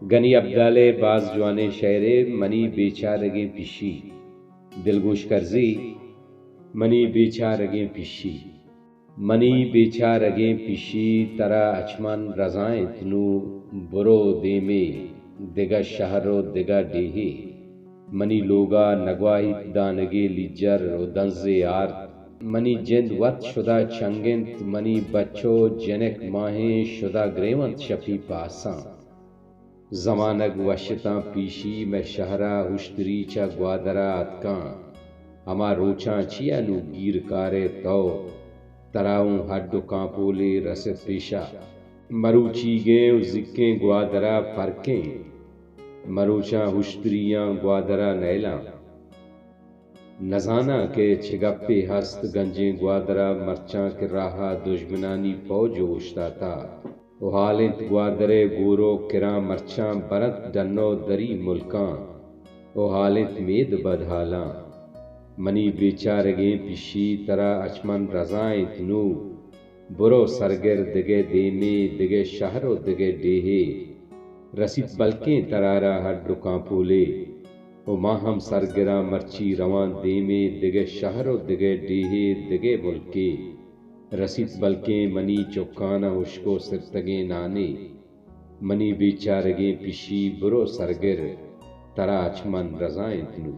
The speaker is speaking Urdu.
گنی عبدالے باز جوانے شعرے منی بیچارگیں پیشی دلگوش کرزی منی بیچارگیں پیشی منی بیچارگیں پیشی ترا اچمن رضائیں تنو برو دیمے دگا شہر و دگا ڈیہے منی لوگا نگواہیت دانگے لیجر و دنز آرت منی جند وط شدہ چنگنت منی بچو جنک ماہیں شدہ گریونت شفی پاساں زمانگ وشتاں پیشی میں شہرہ ہشتری چا گوادرہ اتکاں ہما روچاں چیا نو گیر کارے تو تراؤں ہڈ و کانپولے رسد پیشا مروچی گیں و زکیں گوادرہ فرکیں مروچاں ہشتریاں گوادرہ نیلاں نزانہ کے چھگپے ہست گنجیں گوادرہ مرچاں کے راہا دشمنانی فوج اوشتاتا و حالت گوادرے گورو کراں مرچاں برت ڈنو دری ملکاں و حالت مید بدحالاں منی بیچارگیں پیشی ترا اچمن رضائیں تنو برو سرگر دگے دیمے دگے شہر و دگے ڈیہے رسید بلکیں ترارا ہڈ و کانپولے و ماں ہم سرگراں مرچی روان دیمے دگے شہر و دگے ڈیہے دگے ملکے رسید بلکیں منی چکانہ اشکو سرتگیں نانے منی بیچارگیں پیشی برو سرگر ترا اچمن رضائیں تنو